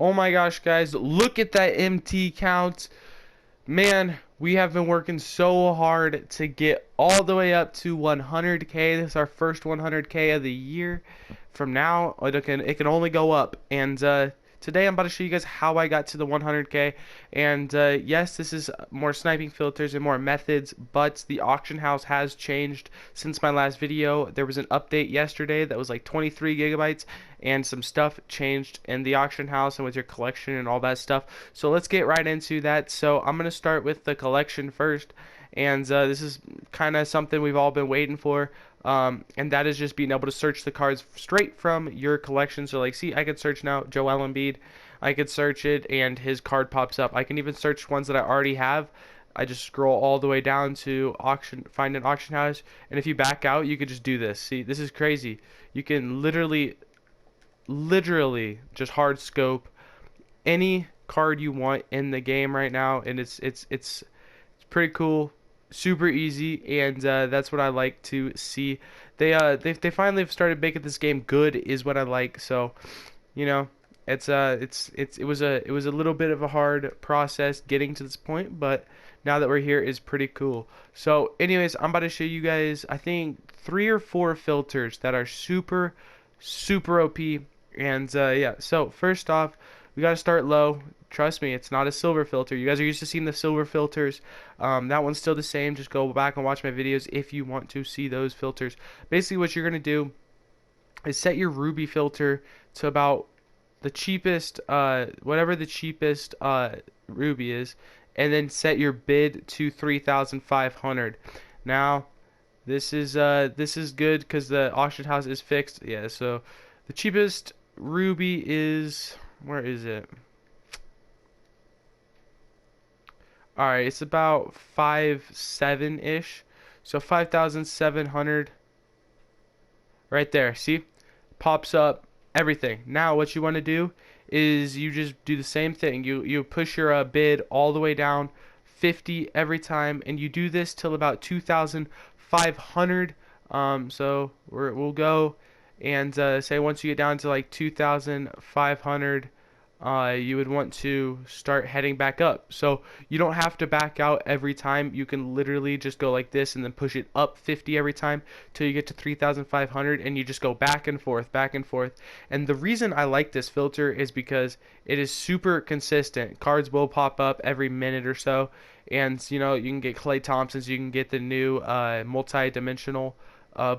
Oh my gosh, guys, look at that MT count. Man, we have been working so hard to get all the way up to 100K. This is our first 100K of the year. From now, it can only go up. And today I'm about to show you guys how I got to the 100K. And yes, this is more sniping filters and more methods, but the auction house has changed since my last video. There was an update yesterday that was like 23 gigabytes, and some stuff changed in the auction house and with your collection and all that stuff. So let's get right into that. So I'm going to start with the collection first, and this is kind of something we've all been waiting for. And that is just being able to search the cards straight from your collection. So like, see, I can search now Joel Embiid. I could search it and his card pops up. I can even search ones that I already have. I just scroll all the way down to auction, find an auction house, and if you back out, you could just do this. See, this is crazy. You can literally just hard scope any card you want in the game right now, and it's pretty cool, super easy, and that's what I like to see. They finally have started making this game good, is what I like. So, you know, it was a little bit of a hard process getting to this point, but now that we're here is pretty cool. So, anyways, I'm about to show you guys, I think 3 or 4 filters that are super OP. And yeah, so first off, we gotta start low. Trust me, it's not a silver filter. You guys are used to seeing the silver filters. That one's still the same. Just go back and watch my videos if you want to see those filters. Basically, what you're gonna do is set your ruby filter to about the cheapest, whatever the cheapest ruby is, and then set your bid to 3,500. Now, this is good because the auction house is fixed. Yeah, so the cheapest ruby is, where is it? Alright, it's about 5.7 ish. So 5,700 right there. See? Pops up everything. Now what you want to do is you just do the same thing. You push your bid all the way down 50 every time, and you do this till about 2,500. So we'll go and say once you get down to like 2,500, you would want to start heading back up. So you don't have to back out every time. You can literally just go like this and then push it up 50 every time till you get to 3,500, and you just go back and forth, back and forth. And the reason I like this filter is because it is super consistent. Cards will pop up every minute or so, and you know, you can get Klay Thompsons, you can get the new multi-dimensional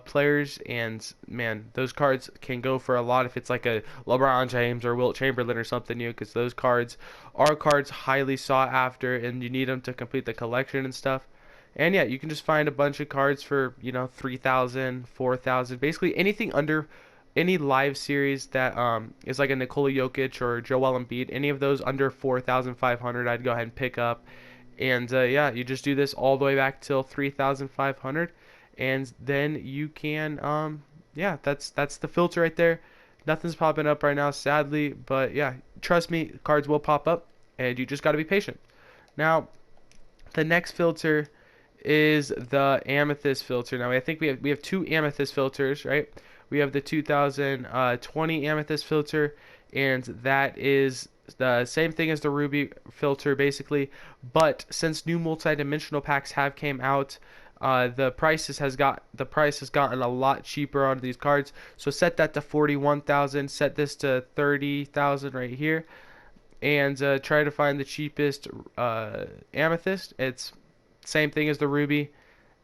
players, and man, those cards can go for a lot if it's like a LeBron James or Wilt Chamberlain or something new, because those cards are cards highly sought after, and you need them to complete the collection and stuff. And yeah, you can just find a bunch of cards for, you know, 3,000, 4,000, basically anything under any live series that is like a Nikola Jokic or Joel Embiid. Any of those under 4,500, I'd go ahead and pick up. And yeah, you just do this all the way back till 3,500, and then you can yeah, that's the filter right there. Nothing's popping up right now, sadly, but yeah, trust me, cards will pop up, and you just got to be patient. Now, the next filter is the amethyst filter. Now I think we have 2 amethyst filters, right? We have the 2020 amethyst filter, and that is the same thing as the ruby filter basically, but since new multi-dimensional packs have came out, the price has gotten a lot cheaper on these cards. So set that to 41,000, set this to 30,000 right here, and try to find the cheapest amethyst. It's same thing as the ruby,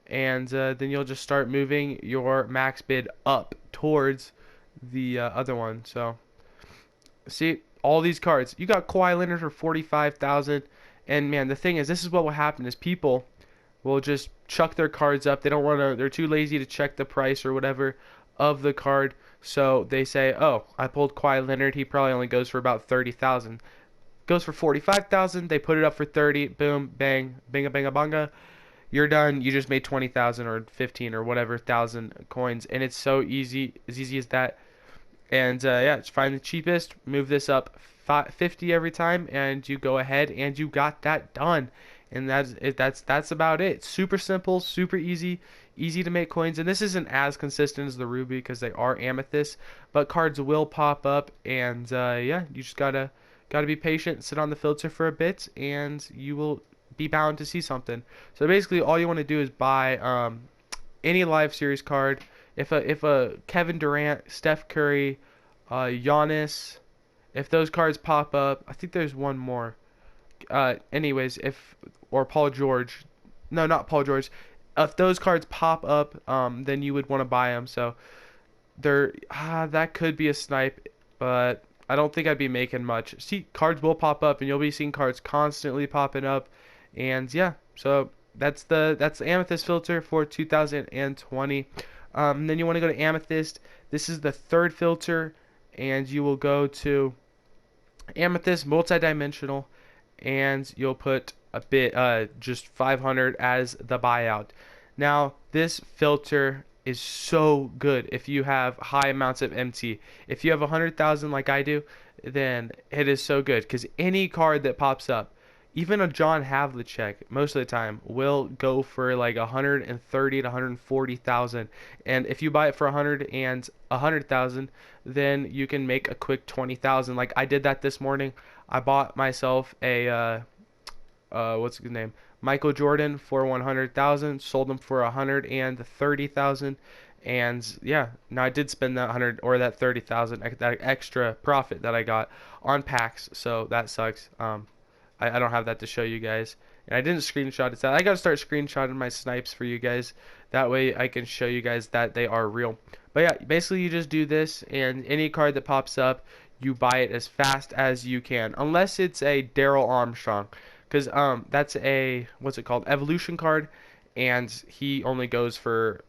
and then you'll just start moving your max bid up towards the other one. So see, all these cards, you got Kawhi Leonard for 45,000, and man, the thing is, this is what will happen is people will just chuck their cards up. They don't want to, they're too lazy to check the price or whatever of the card. So they say, oh, I pulled Kawhi Leonard. He probably only goes for about 30,000. Goes for 45,000. They put it up for 30. Boom, bang, binga, banga, banga. You're done. You just made 20,000 or 15 or whatever thousand coins. And it's so easy, as easy as that. And yeah, just find the cheapest, move this up 50 every time, and you go ahead and you got that done. And that's it. That's about it. Super simple, super easy, easy to make coins. And this isn't as consistent as the ruby because they are amethyst, but cards will pop up. And yeah, you just gotta Got to be patient, sit on the filter for a bit, and you will be bound to see something. So basically, all you want to do is buy any live series card. If a Kevin Durant, Steph Curry, Giannis, if those cards pop up, I think there's one more. Anyways, if or Paul George, no, not Paul George. If those cards pop up, then you would want to buy them. So that could be a snipe, but I don't think I'd be making much. See, cards will pop up, and you'll be seeing cards constantly popping up, and yeah. So that's the Amethyst filter for 2020. Then you want to go to Amethyst. This is the third filter, and you will go to Amethyst multidimensional, and you'll put a bit just 500 as the buyout. Now this filter is so good if you have high amounts of MT. If you have 100,000 like I do, then it is so good because any card that pops up, even a John Havlicek, most of the time will go for like 130 to 140,000. And if you buy it for 100 and 100,000, then you can make a quick 20,000. Like I did that this morning. I bought myself a what's his name? Michael Jordan for 100,000, sold him for 130,000, and yeah, now I did spend that 100 or that 30,000, that extra profit that I got on packs, so that sucks. I don't have that to show you guys, and I didn't screenshot it. I gotta start screenshotting my snipes for you guys. That way I can show you guys that they are real. But yeah, basically you just do this, and any card that pops up, you buy it as fast as you can, unless it's a Daryl Armstrong, because that's a what's it called, evolution card, and he only goes for,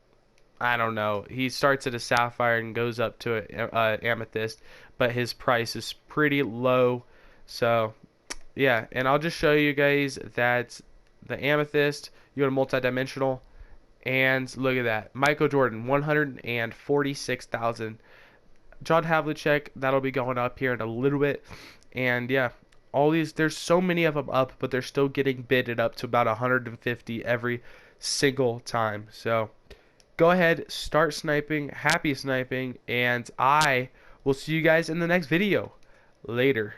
I don't know, he starts at a sapphire and goes up to a amethyst, but his price is pretty low. So yeah, and I'll just show you guys that the amethyst, you go to multidimensional, and look at that, Michael Jordan 146,000. John Havlicek, that'll be going up here in a little bit. And yeah, all these, there's so many of them up, but they're still getting bidded up to about 150 every single time. So go ahead, start sniping, happy sniping, and I will see you guys in the next video. Later.